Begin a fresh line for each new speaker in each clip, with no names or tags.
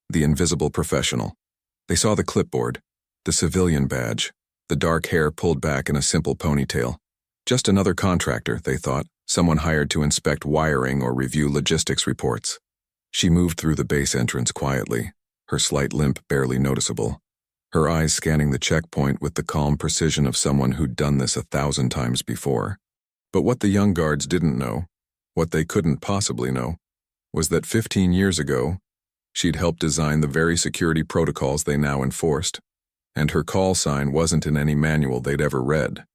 the invisible professional. They saw the clipboard, the civilian badge, the dark hair pulled back in a simple ponytail. Just another contractor, they thought, someone hired to inspect wiring or review logistics reports. She moved through the base entrance quietly, her slight limp barely noticeable, her eyes scanning the checkpoint with the calm precision of someone who'd done this 1,000 times before. But what the young guards didn't know, what they couldn't possibly know, was that 15 years ago, she'd helped design the very security protocols they now enforced, and her call sign wasn't in any manual they'd ever read.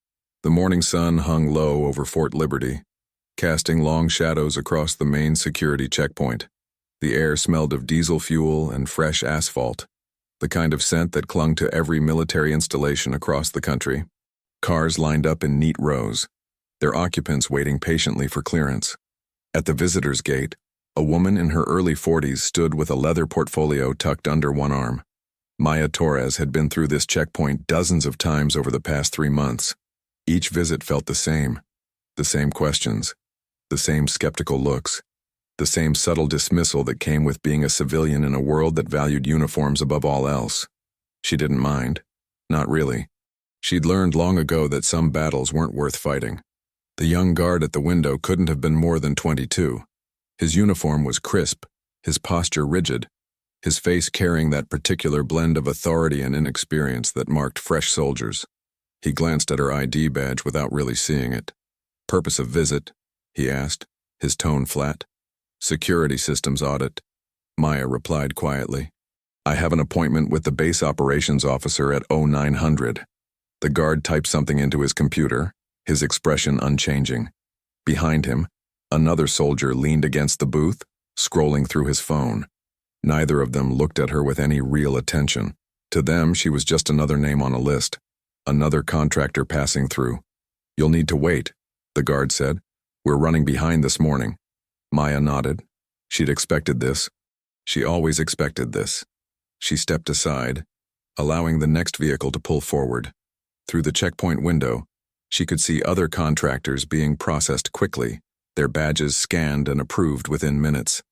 The morning sun hung low over Fort Liberty, casting long shadows across the main security checkpoint. The air smelled of diesel fuel and fresh asphalt, the kind of scent that clung to every military installation across the country. Cars lined up in neat rows, their occupants waiting patiently for clearance. At the visitor's gate, a woman in her early 40s stood with a leather portfolio tucked under one arm. Maya Torres had been through this checkpoint dozens of times over the past 3 months. Each visit felt the same questions, the same skeptical looks, the same subtle dismissal that came with being a civilian in a world that valued uniforms above all else. She didn't mind. Not really. She'd learned long ago that some battles weren't worth fighting. The young guard at the window couldn't have been more than 22. His uniform was crisp, his posture rigid, his face carrying that particular blend of authority and inexperience that marked fresh soldiers. He glanced at her ID badge without really seeing it. "Purpose of visit?" he asked, his tone flat. "Security systems audit," Maya replied quietly. "I have an appointment with the base operations officer at 0900. The guard typed something into his computer, his expression unchanging. Behind him, another soldier leaned against the booth, scrolling through his phone. Neither of them looked at her with any real attention. To them, she was just another name on a list, another contractor passing through. "You'll need to wait," the guard said. "We're running behind this morning." Maya nodded. She'd expected this. She always expected this. She stepped aside, allowing the next vehicle to pull forward. Through the checkpoint window, she could see other contractors being processed quickly, their badges scanned and approved within minutes.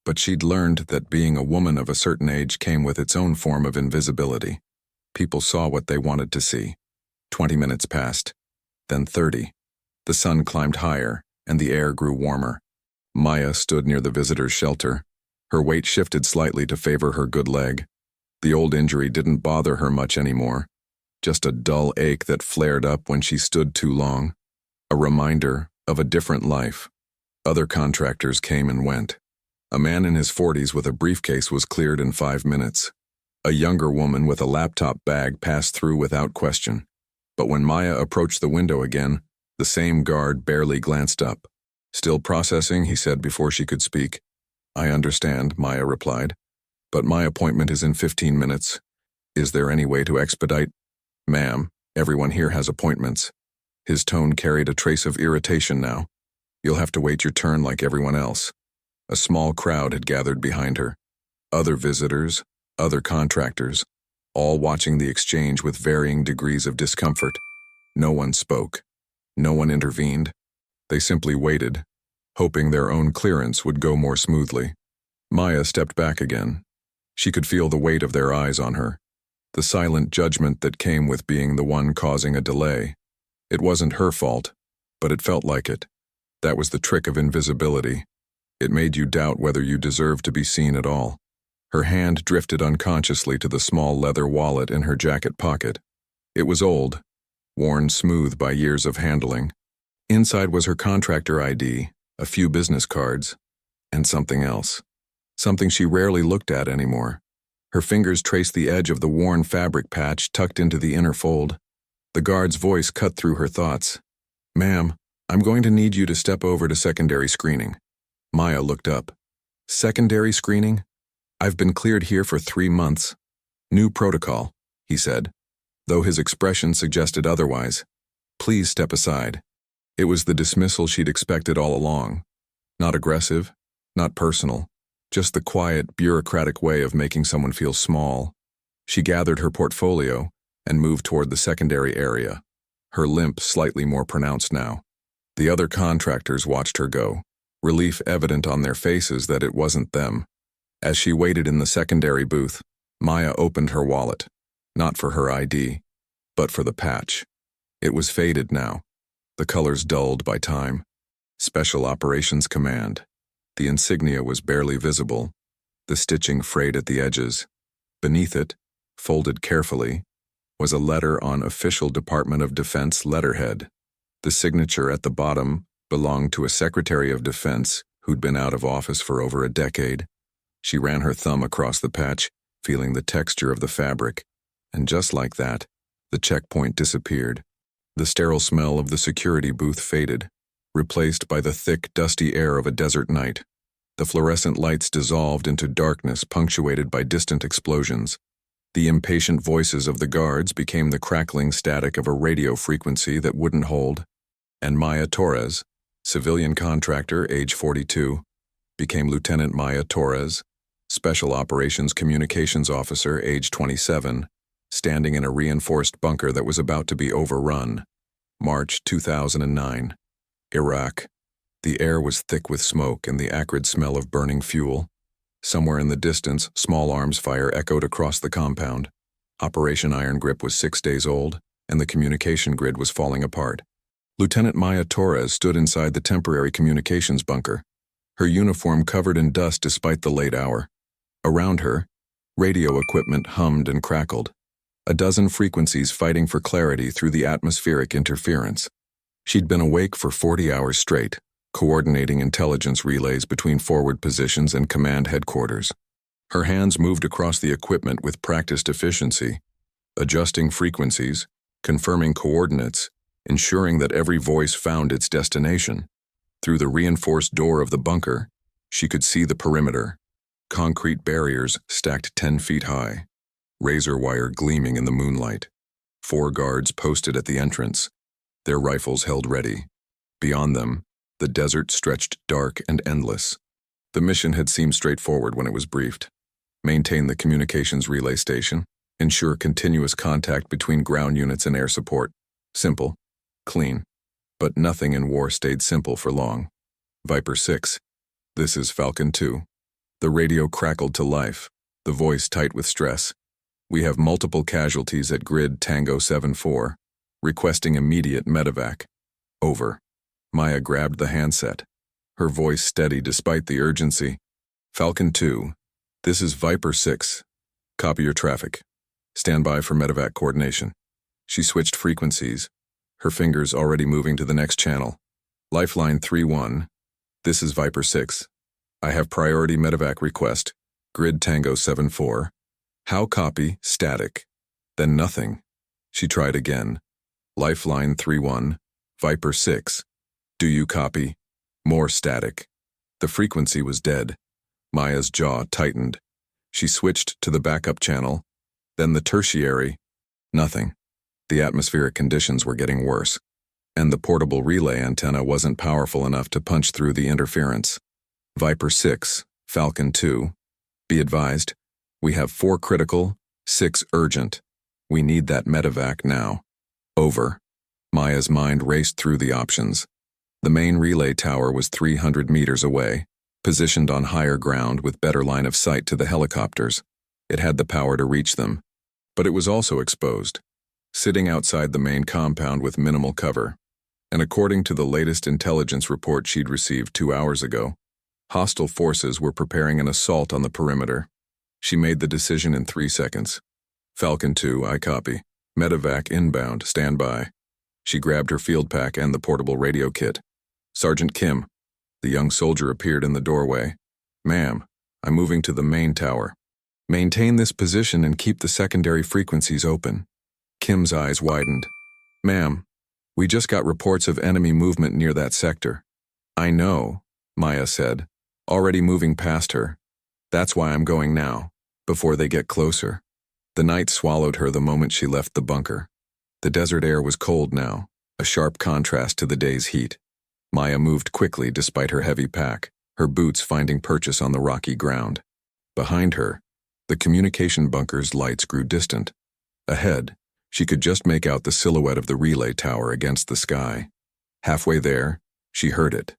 But she'd learned that being a woman of a certain age came with its own form of invisibility. People saw what they wanted to see. 20 minutes passed, then 30. The sun climbed higher, and the air grew warmer. Maya stood near the visitor's shelter. Her weight shifted slightly to favor her good leg. The old injury didn't bother her much anymore, just a dull ache that flared up when she stood too long. A reminder of a different life. Other contractors came and went. A man in his 40s with a briefcase was cleared in 5 minutes. A younger woman with a laptop bag passed through without question. But when Maya approached the window again, the same guard barely glanced up. "Still processing," he said before she could speak. "I understand," Maya replied. "But my appointment is in 15 minutes. Is there any way to expedite?" "Ma'am, everyone here has appointments." His tone carried a trace of irritation now. "You'll have to wait your turn like everyone else." A small crowd had gathered behind her. Other visitors, other contractors, all watching the exchange with varying degrees of discomfort. No one spoke. No one intervened. They simply waited, hoping their own clearance would go more smoothly. Maya stepped back again. She could feel the weight of their eyes on her, the silent judgment that came with being the one causing a delay. It wasn't her fault, but it felt like it. That was the trick of invisibility. It made you doubt whether you deserved to be seen at all. Her hand drifted unconsciously to the small leather wallet in her jacket pocket. It was old, worn smooth by years of handling. Inside was her contractor ID, a few business cards, and something else. Something she rarely looked at anymore. Her fingers traced the edge of the worn fabric patch tucked into the inner fold. The guard's voice cut through her thoughts. "Ma'am, I'm going to need you to step over to secondary screening." Maya looked up. "Secondary screening? I've been cleared here for 3 months. New protocol," he said, though his expression suggested otherwise. "Please step aside." It was the dismissal she'd expected all along. Not aggressive, not personal, just the quiet, bureaucratic way of making someone feel small. She gathered her portfolio and moved toward the secondary area, her limp slightly more pronounced now. The other contractors watched her go, relief evident on their faces that it wasn't them. As she waited in the secondary booth, Maya opened her wallet, not for her ID, but for the patch. It was faded now, the colors dulled by time. Special Operations Command. The insignia was barely visible, the stitching frayed at the edges. Beneath it, folded carefully, was a letter on Official Department of Defense letterhead. The signature at the bottom belonged to a Secretary of Defense who'd been out of office for over a decade. She ran her thumb across the patch, feeling the texture of the fabric, and just like that, the checkpoint disappeared. The sterile smell of the security booth faded, replaced by the thick, dusty air of a desert night. The fluorescent lights dissolved into darkness punctuated by distant explosions. The impatient voices of the guards became the crackling static of a radio frequency that wouldn't hold. And Maya Torres, civilian contractor, age 42, became Lieutenant Maya Torres, Special Operations Communications Officer, age 27, standing in a reinforced bunker that was about to be overrun. March 2009. Iraq. The air was thick with smoke and the acrid smell of burning fuel. Somewhere in the distance, small arms fire echoed across the compound. Operation Iron Grip was 6 days old, and the communication grid was falling apart. Lieutenant Maya Torres stood inside the temporary communications bunker, her uniform covered in dust despite the late hour. Around her, radio equipment hummed and crackled, a dozen frequencies fighting for clarity through the atmospheric interference. She'd been awake for 40 hours straight, coordinating intelligence relays between forward positions and command headquarters. Her hands moved across the equipment with practiced efficiency, adjusting frequencies, confirming coordinates, ensuring that every voice found its destination. Through the reinforced door of the bunker, she could see the perimeter. Concrete barriers stacked 10 feet high, razor wire gleaming in the moonlight. 4 guards posted at the entrance, their rifles held ready. Beyond them, the desert stretched dark and endless. The mission had seemed straightforward when it was briefed. Maintain the communications relay station, ensure continuous contact between ground units and air support. Simple, clean. But nothing in war stayed simple for long. Viper 6. This is Falcon 2. The radio crackled to life, the voice tight with stress. We have multiple casualties at grid Tango 7-4, requesting immediate medevac. Over. Maya grabbed the handset, her voice steady despite the urgency. Falcon 2. This is Viper 6. Copy your traffic. Stand by for medevac coordination. She switched frequencies, her fingers already moving to the next channel. Lifeline 3-1. This is Viper 6. I have priority medevac request. Grid Tango 7-4. How copy? Static. Then nothing. She tried again. Lifeline 3-1. Viper 6. Do you copy? More static. The frequency was dead. Maya's jaw tightened. She switched to the backup channel, then the tertiary. Nothing. The atmospheric conditions were getting worse, and the portable relay antenna wasn't powerful enough to punch through the interference. Viper 6, Falcon 2. Be advised, we have 4 critical, 6 urgent. We need that medevac now. Over. Maya's mind raced through the options. The main relay tower was 300 meters away, positioned on higher ground with better line of sight to the helicopters. It had the power to reach them. But it was also exposed, sitting outside the main compound with minimal cover. And according to the latest intelligence report she'd received 2 hours ago, hostile forces were preparing an assault on the perimeter. She made the decision in 3 seconds. Falcon 2, I copy. Medevac inbound, stand by. She grabbed her field pack and the portable radio kit. Sergeant Kim. The young soldier appeared in the doorway. Ma'am, I'm moving to the main tower. Maintain this position and keep the secondary frequencies open. Kim's eyes widened. Ma'am, we just got reports of enemy movement near that sector. I know, Maya said, already moving past her. That's why I'm going now, before they get closer. The night swallowed her the moment she left the bunker. The desert air was cold now, a sharp contrast to the day's heat. Maya moved quickly despite her heavy pack, her boots finding purchase on the rocky ground. Behind her, the communication bunker's lights grew distant. Ahead, she could just make out the silhouette of the relay tower against the sky. Halfway there, she heard it.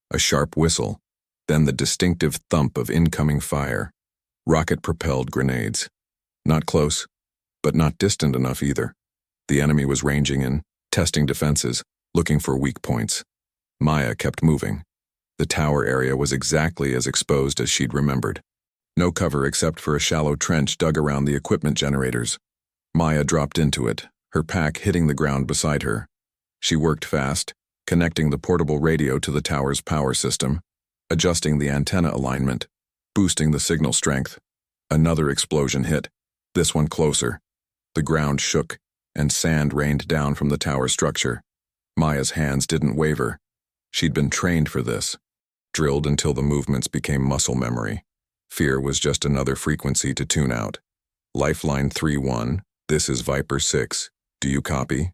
A sharp whistle, then the distinctive thump of incoming fire. Rocket-propelled grenades. Not close, but not distant enough either. The enemy was ranging in, testing defenses, looking for weak points. Maya kept moving. The tower area was exactly as exposed as she'd remembered. No cover except for a shallow trench dug around the equipment generators. Maya dropped into it, her pack hitting the ground beside her. She worked fast, connecting the portable radio to the tower's power system, adjusting the antenna alignment, boosting the signal strength. Another explosion hit, this one closer. The ground shook, and sand rained down from the tower structure. Maya's hands didn't waver. She'd been trained for this, drilled until the movements became muscle memory. Fear was just another frequency to tune out. Lifeline 3-1, this is Viper 6. Do you copy?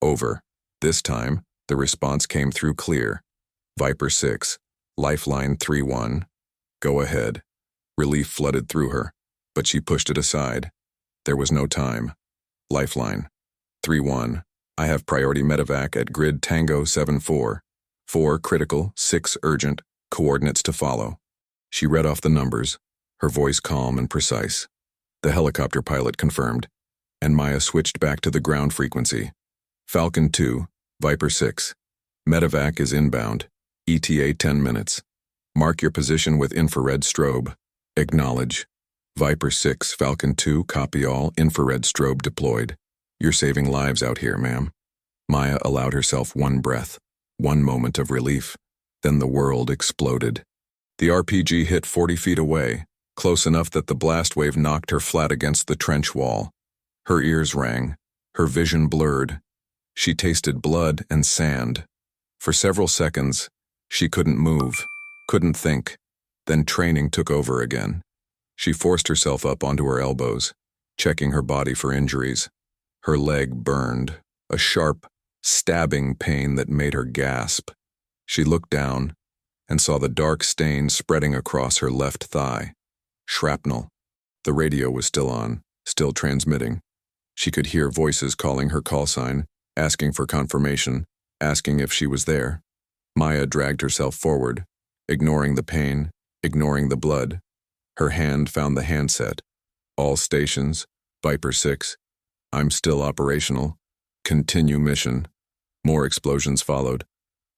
Over. This time, the response came through clear. Viper 6, Lifeline 3-1. Go ahead. Relief flooded through her, but she pushed it aside. There was no time. Lifeline 3-1, I have priority medevac at grid Tango 7-4. 4 critical, 6 urgent, coordinates to follow. She read off the numbers, her voice calm and precise. The helicopter pilot confirmed, and Maya switched back to the ground frequency. Falcon 2, Viper 6. Medevac is inbound. ETA 10 minutes. Mark your position with infrared strobe. Acknowledge. Viper 6, Falcon 2, copy all, infrared strobe deployed. You're saving lives out here, ma'am. Maya allowed herself one breath, one moment of relief. Then the world exploded. The RPG hit 40 feet away, close enough that the blast wave knocked her flat against the trench wall. Her ears rang, her vision blurred. She tasted blood and sand. For several seconds, she couldn't move, couldn't think. Then training took over again. She forced herself up onto her elbows, checking her body for injuries. Her leg burned, a sharp, stabbing pain that made her gasp. She looked down and saw the dark stain spreading across her left thigh. Shrapnel. The radio was still on, still transmitting. She could hear voices calling her call sign, asking for confirmation, asking if she was there. Maya dragged herself forward, ignoring the pain, ignoring the blood. Her hand found the handset. All stations, Viper 6. I'm still operational. Continue mission. More explosions followed,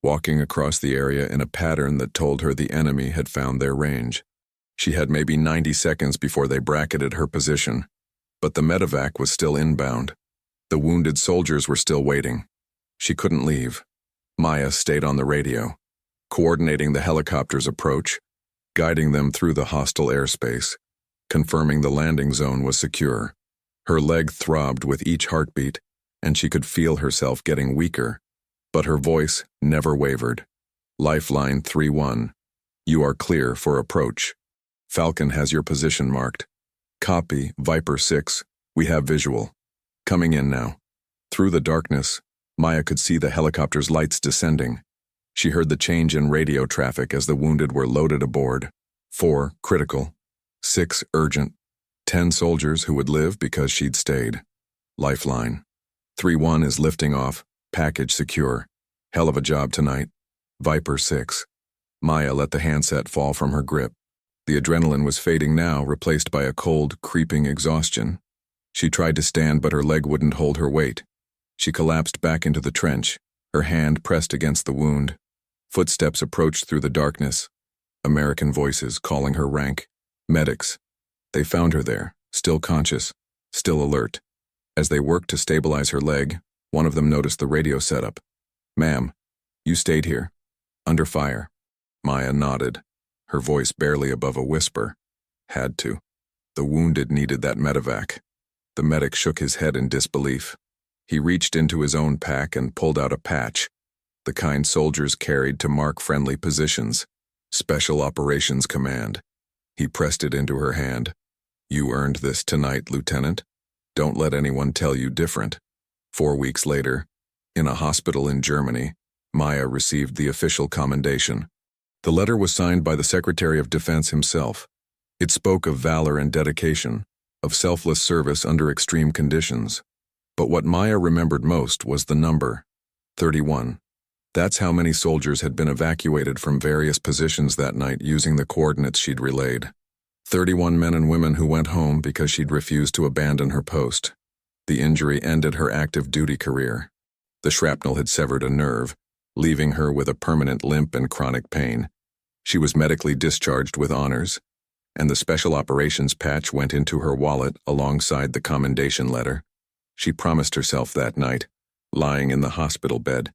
walking across the area in a pattern that told her the enemy had found their range. She had maybe 90 seconds before they bracketed her position, but the medevac was still inbound. The wounded soldiers were still waiting. She couldn't leave. Maya stayed on the radio, coordinating the helicopter's approach, guiding them through the hostile airspace, confirming the landing zone was secure. Her leg throbbed with each heartbeat, and she could feel herself getting weaker, but her voice never wavered. Lifeline 3-1. You are clear for approach. Falcon has your position marked. Copy, Viper 6. We have visual. Coming in now. Through the darkness, Maya could see the helicopter's lights descending. She heard the change in radio traffic as the wounded were loaded aboard. 4 critical, 6 urgent, 10 soldiers who would live because she'd stayed. Lifeline 3-1 is lifting off, package secure. Hell of a job tonight. Viper 6. Maya let the handset fall from her grip. The adrenaline was fading now, replaced by a cold, creeping exhaustion. She tried to stand, but her leg wouldn't hold her weight. She collapsed back into the trench, her hand pressed against the wound. Footsteps approached through the darkness. American voices calling her rank. Medics. They found her there, still conscious, still alert. As they worked to stabilize her leg, one of them noticed the radio setup. Ma'am, you stayed here. Under fire. Maya nodded, her voice barely above a whisper. Had to. The wounded needed that medevac. The medic shook his head in disbelief. He reached into his own pack and pulled out a patch, the kind soldiers carried to mark friendly positions. Special Operations Command. He pressed it into her hand. You earned this tonight, Lieutenant. Don't let anyone tell you different. 4 weeks later, in a hospital in Germany, Maya received the official commendation. The letter was signed by the Secretary of Defense himself. It spoke of valor and dedication, of selfless service under extreme conditions. But what Maya remembered most was the number, 31. That's how many soldiers had been evacuated from various positions that night using the coordinates she'd relayed. 31 men and women who went home because she'd refused to abandon her post. The injury ended her active duty career. The shrapnel had severed a nerve, leaving her with a permanent limp and chronic pain. She was medically discharged with honors, and the special operations patch went into her wallet alongside the commendation letter. She promised herself that night, lying in the hospital bed,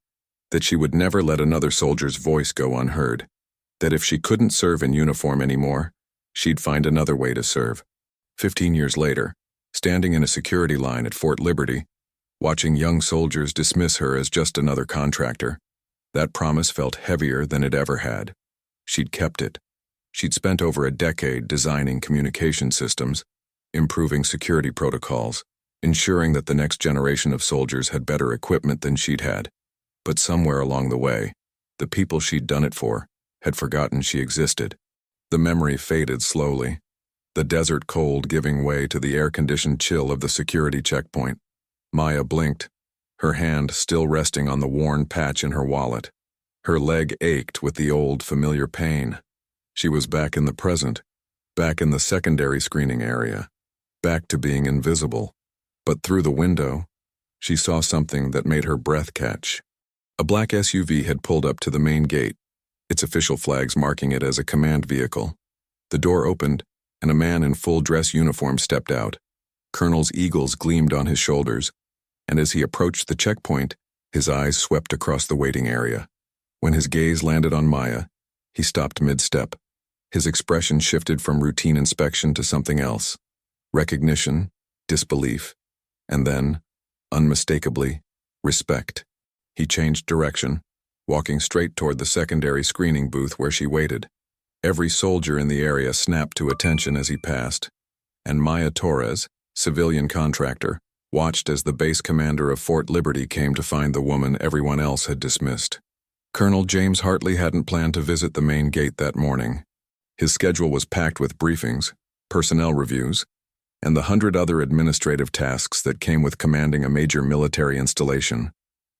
that she would never let another soldier's voice go unheard, that if she couldn't serve in uniform anymore, she'd find another way to serve. 15 years later, standing in a security line at Fort Liberty, watching young soldiers dismiss her as just another contractor, that promise felt heavier than it ever had. She'd kept it. She'd spent over a decade designing communication systems, improving security protocols, ensuring that the next generation of soldiers had better equipment than she'd had. But somewhere along the way, the people she'd done it for had forgotten she existed. The memory faded slowly, the desert cold giving way to the air-conditioned chill of the security checkpoint. Maya blinked, her hand still resting on the worn patch in her wallet. Her leg ached with the old, familiar pain. She was back in the present, back in the secondary screening area, back to being invisible. But through the window, she saw something that made her breath catch. A black SUV had pulled up to the main gate, its official flags marking it as a command vehicle. The door opened, and a man in full dress uniform stepped out. Colonel's eagles gleamed on his shoulders, and as he approached the checkpoint, his eyes swept across the waiting area. When his gaze landed on Maya, he stopped mid-step. His expression shifted from routine inspection to something else. Recognition, disbelief, and then, unmistakably, respect. He changed direction, walking straight toward the secondary screening booth where she waited. Every soldier in the area snapped to attention as he passed, and Maya Torres, civilian contractor, watched as the base commander of Fort Liberty came to find the woman everyone else had dismissed. Colonel James Hartley hadn't planned to visit the main gate that morning. His schedule was packed with briefings, personnel reviews, and the 100 other administrative tasks that came with commanding a major military installation.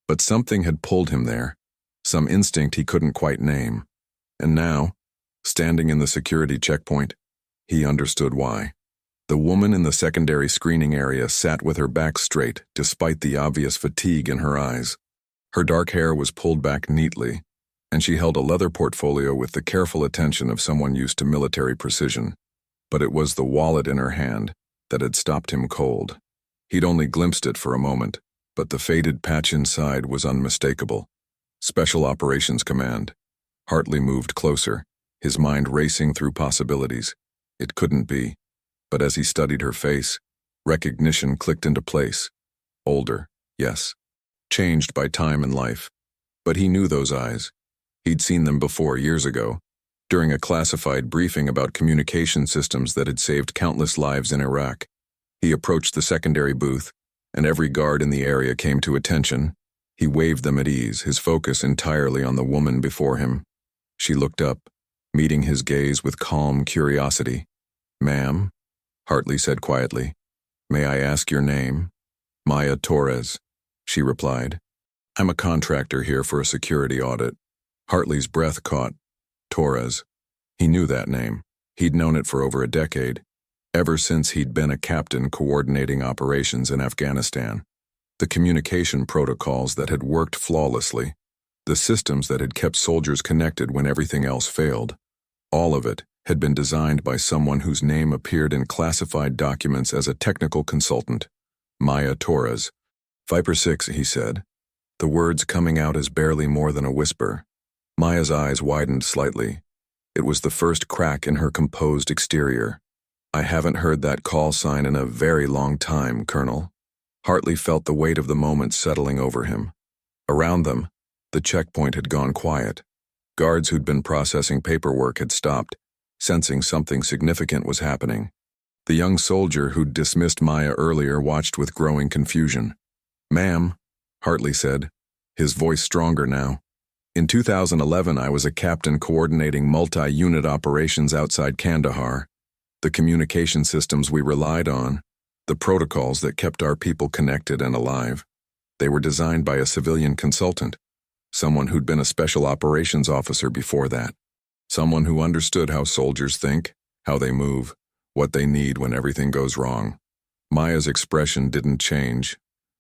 But something had pulled him there, some instinct he couldn't quite name. And now, standing in the security checkpoint, he understood why. The woman in the secondary screening area sat with her back straight despite the obvious fatigue in her eyes. Her dark hair was pulled back neatly, and she held a leather portfolio with the careful attention of someone used to military precision. But it was the wallet in her hand that had stopped him cold. He'd only glimpsed it for a moment, but the faded patch inside was unmistakable. Special Operations Command. Hartley moved closer, his mind racing through possibilities. It couldn't be. But as he studied her face, recognition clicked into place. Older, yes. Changed by time and life. But he knew those eyes. He'd seen them before years ago, during a classified briefing about communication systems that had saved countless lives in Iraq. He approached the secondary booth, and every guard in the area came to attention. He waved them at ease, his focus entirely on the woman before him. She looked up, meeting his gaze with calm curiosity. "Ma'am," Hartley said quietly, "may I ask your name?" "Maya Torres," she replied. "I'm a contractor here for a security audit." Hartley's breath caught. Torres. He knew that name. He'd known it for over a decade, ever since he'd been a captain coordinating operations in Afghanistan. The communication protocols that had worked flawlessly, the systems that had kept soldiers connected when everything else failed, all of it had been designed by someone whose name appeared in classified documents as a technical consultant. Maya Torres. "Viper 6, he said, the words coming out as barely more than a whisper. Maya's eyes widened slightly. It was the first crack in her composed exterior. "I haven't heard that call sign in a very long time, Colonel." Hartley felt the weight of the moment settling over him. Around them, the checkpoint had gone quiet. Guards who'd been processing paperwork had stopped, sensing something significant was happening. The young soldier who'd dismissed Maya earlier watched with growing confusion. "Ma'am," Hartley said, his voice stronger now. "In 2011, I was a captain coordinating multi-unit operations outside Kandahar. The communication systems we relied on, the protocols that kept our people connected and alive, they were designed by a civilian consultant, someone who'd been a special operations officer before that, someone who understood how soldiers think, how they move, What they need when everything goes wrong. Maya's expression didn't change,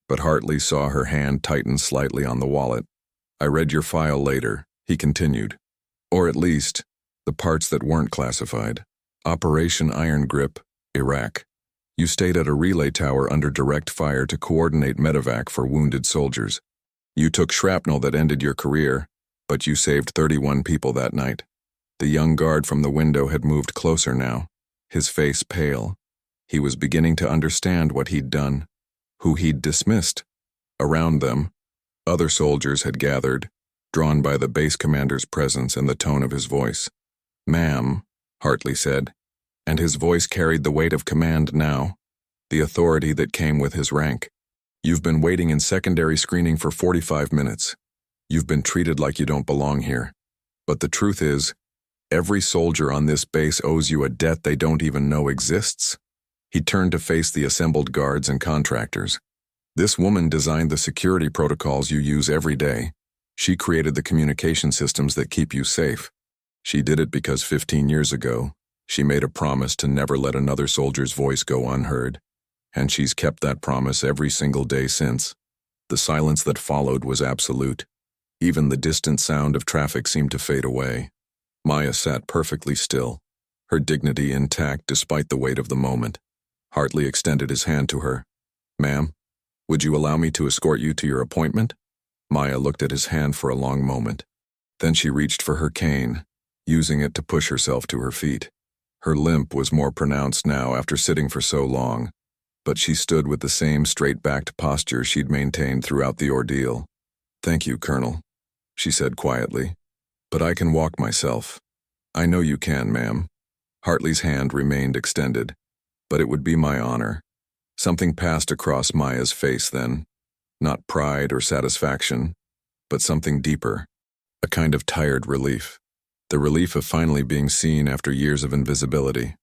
but Hartley saw her hand tighten slightly on the wallet. I read your file later, he continued. Or at least, the parts that weren't classified. Operation Iron Grip, Iraq. You stayed at a relay tower under direct fire to coordinate medevac for wounded soldiers. You took shrapnel that ended your career, but you saved 31 people that night. The young guard from the window had moved closer now, his face pale. He was beginning to understand what he'd done, who he'd dismissed. Around them, other soldiers had gathered, drawn by the base commander's presence and the tone of his voice. "Ma'am," Hartley said, and his voice carried the weight of command now, the authority that came with his rank. "You've been waiting in secondary screening for 45 minutes. You've been treated like you don't belong here. But the truth is, every soldier on this base owes you a debt they don't even know exists." He turned to face the assembled guards and contractors. "This woman designed the security protocols you use every day. She created the communication systems that keep you safe. She did it because 15 years ago, she made a promise to never let another soldier's voice go unheard. And she's kept that promise every single day since." The silence that followed was absolute. Even the distant sound of traffic seemed to fade away. Maya sat perfectly still, her dignity intact despite the weight of the moment. Hartley extended his hand to her. "Ma'am, would you allow me to escort you to your appointment?" Maya looked at his hand for a long moment. Then she reached for her cane, using it to push herself to her feet. Her limp was more pronounced now after sitting for so long, but she stood with the same straight-backed posture she'd maintained throughout the ordeal. "Thank you, Colonel," she said quietly. "But I can walk myself." "I know you can, ma'am." Hartley's hand remained extended. "But it would be my honor." Something passed across Maya's face then. Not pride or satisfaction, but something deeper. A kind of tired relief. The relief of finally being seen after years of invisibility.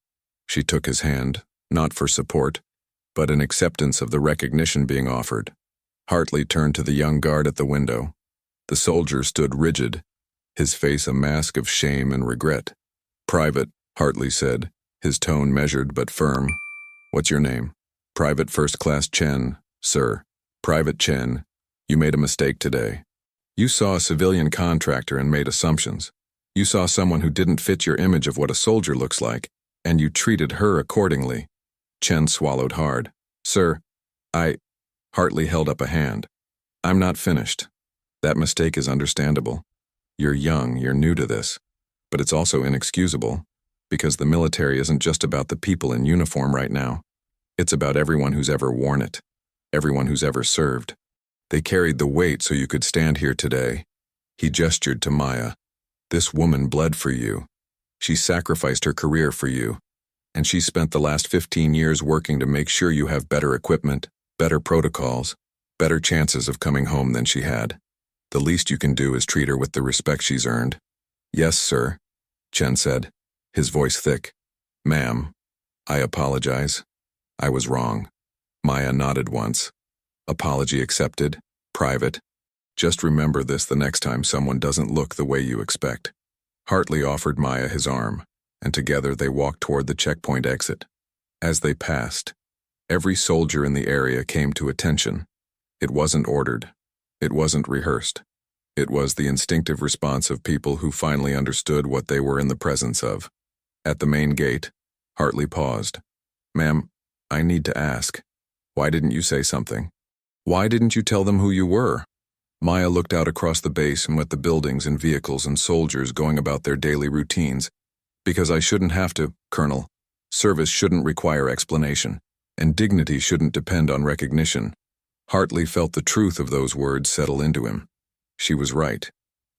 She took his hand, not for support, but in acceptance of the recognition being offered. Hartley turned to the young guard at the window. The soldier stood rigid, his face a mask of shame and regret. "Private," Hartley said, his tone measured but firm. "What's your name?" "Private First Class Chen, sir." "Private Chen, you made a mistake today. You saw a civilian contractor and made assumptions. You saw someone who didn't fit your image of what a soldier looks like, and you treated her accordingly." Chen swallowed hard. "Sir, Hartley held up a hand. "I'm not finished. That mistake is understandable. You're young, you're new to this. But it's also inexcusable, because the military isn't just about the people in uniform right now. It's about everyone who's ever worn it, everyone who's ever served. They carried the weight so you could stand here today." He gestured to Maya. "This woman bled for you. She sacrificed her career for you. And she spent the last 15 years working to make sure you have better equipment, better protocols, better chances of coming home than she had. The least you can do is treat her with the respect she's earned." "Yes, sir," Chen said, his voice thick. "Ma'am, I apologize. I was wrong." Maya nodded once. "Apology accepted. Private. Just remember this the next time someone doesn't look the way you expect." Hartley offered Maya his arm, and together they walked toward the checkpoint exit. As they passed, every soldier in the area came to attention. It wasn't ordered. It wasn't rehearsed. It was the instinctive response of people who finally understood what they were in the presence of. At the main gate, Hartley paused. "Ma'am, I need to ask. Why didn't you say something? Why didn't you tell them who you were?" Maya looked out across the base and at the buildings and vehicles and soldiers going about their daily routines. "Because I shouldn't have to, Colonel. Service shouldn't require explanation, and dignity shouldn't depend on recognition." Hartley felt the truth of those words settle into him. She was right.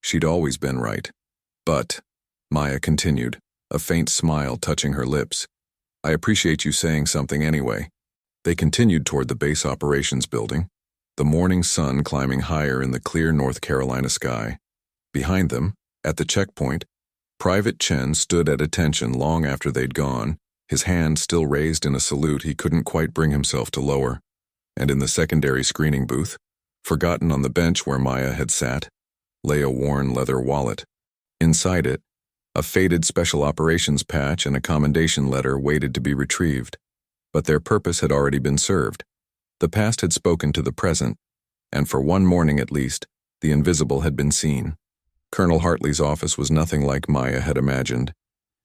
She'd always been right. "But," Maya continued, a faint smile touching her lips, "I appreciate you saying something anyway." They continued toward the base operations building, the morning sun climbing higher in the clear North Carolina sky. Behind them, at the checkpoint, Private Chen stood at attention long after they'd gone, his hand still raised in a salute he couldn't quite bring himself to lower. And in the secondary screening booth, forgotten on the bench where Maya had sat, lay a worn leather wallet. Inside it, A faded special operations patch and a commendation letter waited to be retrieved. But their purpose had already been served. The past had spoken to the present, and for one morning at least, the invisible had been seen. Colonel Hartley's office was nothing like Maya had imagined.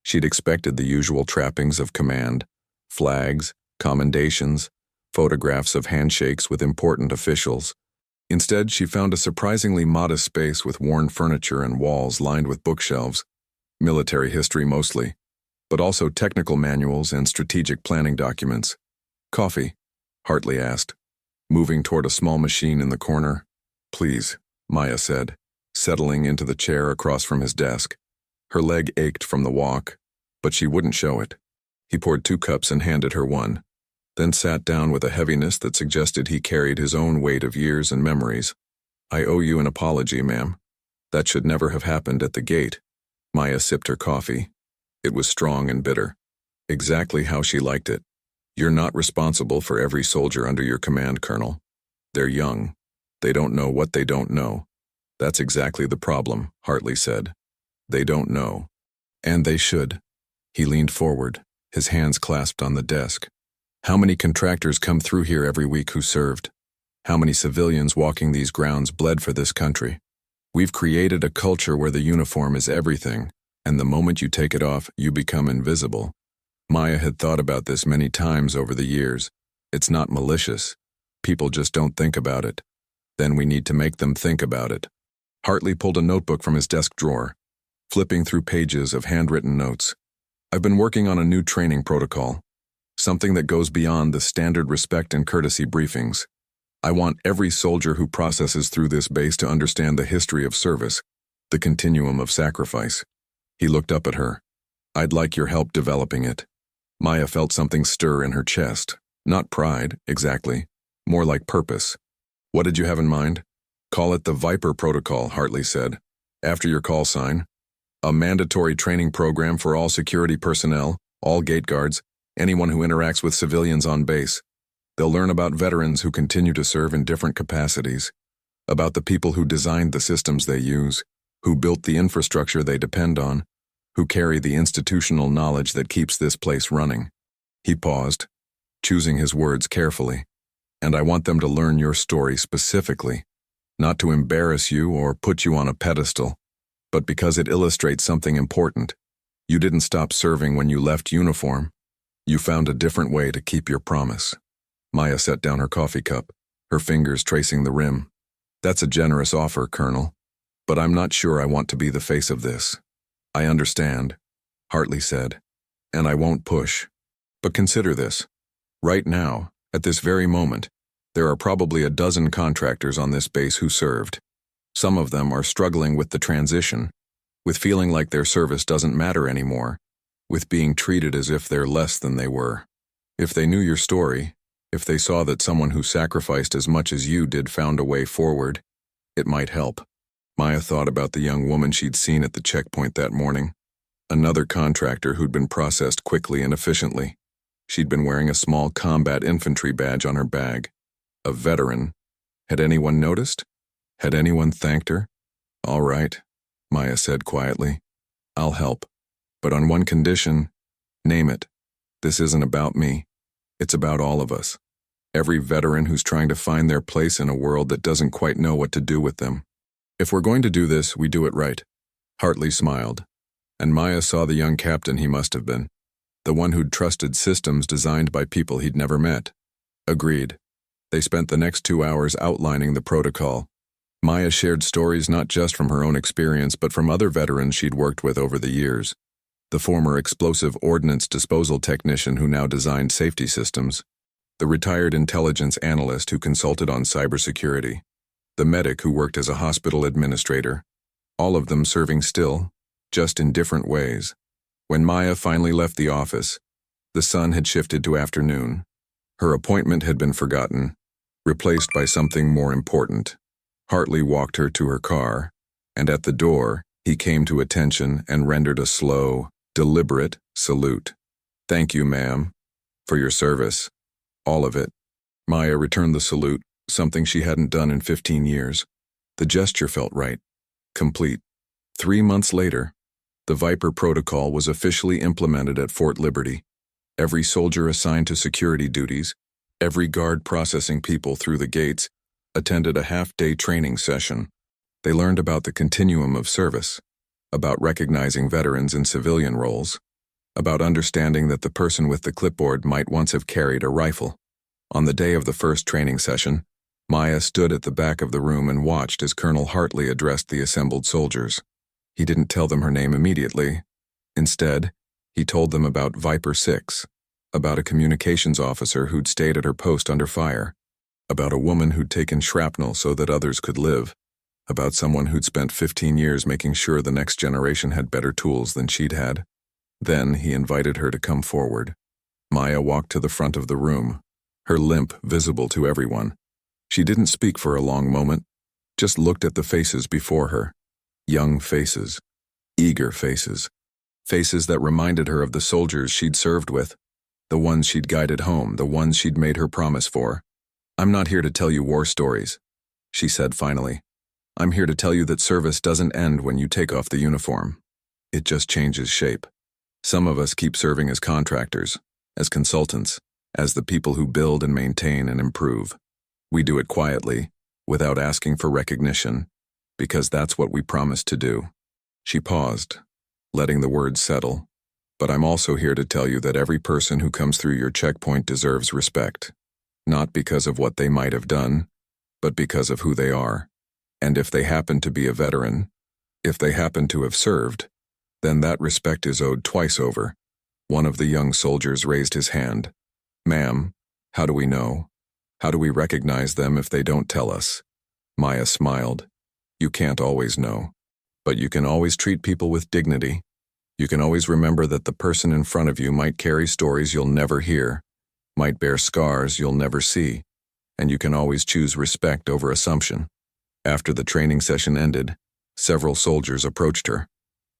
She'd expected the usual trappings of command: flags, commendations, photographs of handshakes with important officials. Instead, she found a surprisingly modest space with worn furniture and walls lined with bookshelves, military history mostly, but also technical manuals and strategic planning documents. "Coffee?" Hartley asked, moving toward a small machine in the corner. "Please," Maya said, settling into the chair across from his desk. Her leg ached from the walk, but she wouldn't show it. He poured 2 cups and handed her one, then sat down with a heaviness that suggested he carried his own weight of years and memories. "I owe you an apology, ma'am. That should never have happened at the gate." Maya sipped her coffee. It was strong and bitter. Exactly how she liked it. "You're not responsible for every soldier under your command, Colonel. They're young. They don't know what they don't know." "That's exactly the problem," Hartley said. "They don't know. And they should." He leaned forward, his hands clasped on the desk. "How many contractors come through here every week who served? How many civilians walking these grounds bled for this country? We've created a culture where the uniform is everything, and the moment you take it off, you become invisible." Maya had thought about this many times over the years. It's not malicious. People just don't think about it. Then we need to make them think about it. Hartley pulled a notebook from his desk drawer, flipping through pages of handwritten notes. "I've been working on a new training protocol, something that goes beyond the standard respect and courtesy briefings. I want every soldier who processes through this base to understand the history of service, the continuum of sacrifice." He looked up at her. "I'd like your help developing it." Maya felt something stir in her chest. Not pride, exactly. More like purpose. "What did you have in mind?" "Call it the Viper Protocol," Hartley said. "After your call sign. A mandatory training program for all security personnel, all gate guards, anyone who interacts with civilians on base. They'll learn about veterans who continue to serve in different capacities, about the people who designed the systems they use, who built the infrastructure they depend on, who carry the institutional knowledge that keeps this place running." He paused, choosing his words carefully. "And I want them to learn your story specifically, not to embarrass you or put you on a pedestal, but because it illustrates something important. You didn't stop serving when you left uniform. You found a different way to keep your promise." Maya set down her coffee cup, her fingers tracing the rim. "That's a generous offer, Colonel, but I'm not sure I want to be the face of this." "I understand," Hartley said, "and I won't push. But consider this. Right now, at this very moment, there are probably a dozen contractors on this base who served. Some of them are struggling with the transition, with feeling like their service doesn't matter anymore, with being treated as if they're less than they were. If they knew your story, if they saw that someone who sacrificed as much as you did found a way forward, it might help." Maya thought about the young woman she'd seen at the checkpoint that morning. Another contractor who'd been processed quickly and efficiently. She'd been wearing a small combat infantry badge on her bag. A veteran. Had anyone noticed? Had anyone thanked her? "All right," Maya said quietly. "I'll help. But on one condition. Name it. This isn't about me. It's about all of us. Every veteran who's trying to find their place in a world that doesn't quite know what to do with them. If we're going to do this, we do it right." Hartley smiled, and Maya saw the young captain he must have been, the one who'd trusted systems designed by people he'd never met. Agreed. They spent the next 2 hours outlining the protocol. Maya shared stories not just from her own experience but from other veterans she'd worked with over the years. The former explosive ordnance disposal technician who now designed safety systems, the retired intelligence analyst who consulted on cybersecurity, the medic who worked as a hospital administrator, all of them serving still, just in different ways. When Maya finally left the office, the sun had shifted to afternoon. Her appointment had been forgotten, replaced by something more important. Hartley walked her to her car, and at the door, he came to attention and rendered a slow, deliberate salute. "Thank you, ma'am, for your service. All of it." Maya returned the salute, something she hadn't done in 15 years. The gesture felt right, complete. 3 months later, The Viper Protocol was officially implemented at Fort Liberty. Every soldier assigned to security duties, every guard processing people through the gates, attended a half-day training session. They learned about the continuum of service, about recognizing veterans in civilian roles, about understanding that the person with the clipboard might once have carried a rifle. On the day of the first training session, Maya stood at the back of the room and watched as Colonel Hartley addressed the assembled soldiers. He didn't tell them her name immediately. Instead, he told them about Viper 6, about a communications officer who'd stayed at her post under fire, about a woman who'd taken shrapnel so that others could live, about someone who'd spent 15 years making sure the next generation had better tools than she'd had. Then he invited her to come forward. Maya walked to the front of the room, her limp visible to everyone. She didn't speak for a long moment, just looked at the faces before her. Young faces, eager faces, faces that reminded her of the soldiers she'd served with, the ones she'd guided home, the ones she'd made her promise for. "I'm not here to tell you war stories," she said finally. "I'm here to tell you that service doesn't end when you take off the uniform. It just changes shape. Some of us keep serving as contractors, as consultants, as the people who build and maintain and improve. We do it quietly, without asking for recognition, because that's what we promised to do." She paused, letting the words settle. "But I'm also here to tell you that every person who comes through your checkpoint deserves respect, not because of what they might have done, but because of who they are. And if they happen to be a veteran, if they happen to have served, then that respect is owed twice over." One of the young soldiers raised his hand. "Ma'am, how do we know? How do we recognize them if they don't tell us?" Maya smiled. "You can't always know. But you can always treat people with dignity. You can always remember that the person in front of you might carry stories you'll never hear, might bear scars you'll never see, and you can always choose respect over assumption." After the training session ended, several soldiers approached her.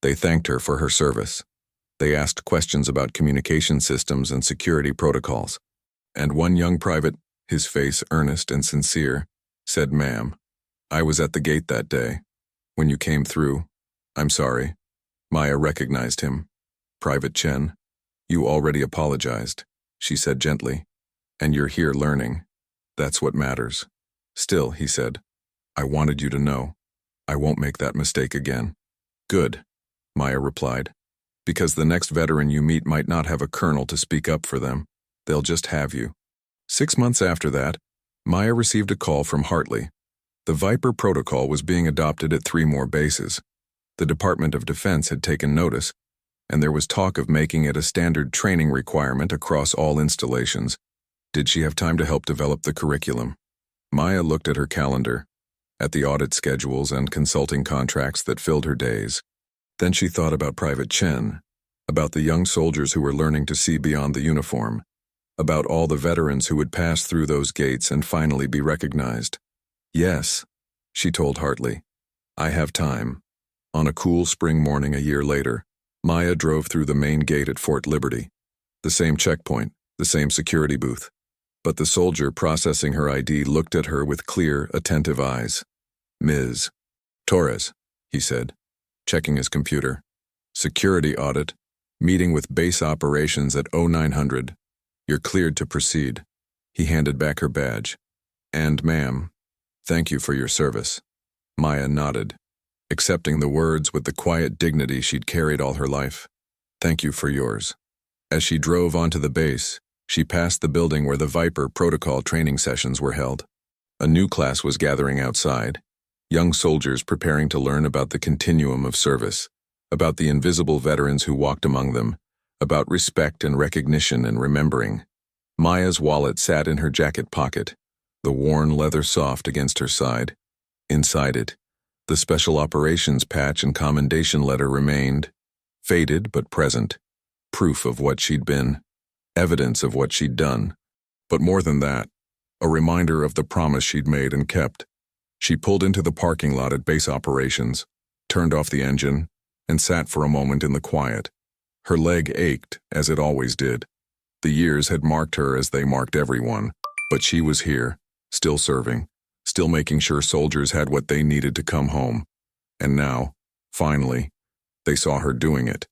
They thanked her for her service. They asked questions about communication systems and security protocols. And one young private, his face earnest and sincere, said, "Ma'am, I was at the gate that day. When you came through, I'm sorry." Maya recognized him. "Private Chen, you already apologized," she said gently. "And you're here learning. That's what matters." "Still," he said, "I wanted you to know. I won't make that mistake again." "Good," Maya replied, "because the next veteran you meet might not have a colonel to speak up for them. They'll just have you." 6 months after that, Maya received a call from Hartley. The Viper Protocol was being adopted at 3 more bases. The Department of Defense had taken notice, and there was talk of making it a standard training requirement across all installations. Did she have time to help develop the curriculum? Maya looked at her calendar, at the audit schedules and consulting contracts that filled her days. Then she thought about Private Chen, about the young soldiers who were learning to see beyond the uniform, about all the veterans who would pass through those gates and finally be recognized. "Yes," she told Hartley, "I have time." On a cool spring morning a year later, Maya drove through the main gate at Fort Liberty. The same checkpoint, the same security booth. But the soldier processing her ID looked at her with clear, attentive eyes. "Ms. Torres," he said, checking his computer. "Security audit, meeting with base operations at 0900. You're cleared to proceed." He handed back her badge. "And ma'am, thank you for your service." Maya nodded, accepting the words with the quiet dignity she'd carried all her life. "Thank you for yours." As she drove onto the base, she passed the building where the Viper Protocol training sessions were held. A new class was gathering outside, young soldiers preparing to learn about the continuum of service, about the invisible veterans who walked among them, about respect and recognition and remembering. Maya's wallet sat in her jacket pocket, the worn leather soft against her side. Inside it, the Special Operations patch and commendation letter remained, faded but present, proof of what she'd been, evidence of what she'd done. But more than that, a reminder of the promise she'd made and kept. She pulled into the parking lot at base operations, turned off the engine, and sat for a moment in the quiet. Her leg ached, as it always did. The years had marked her as they marked everyone, but she was here, still serving, still making sure soldiers had what they needed to come home. And now, finally, They saw her doing it.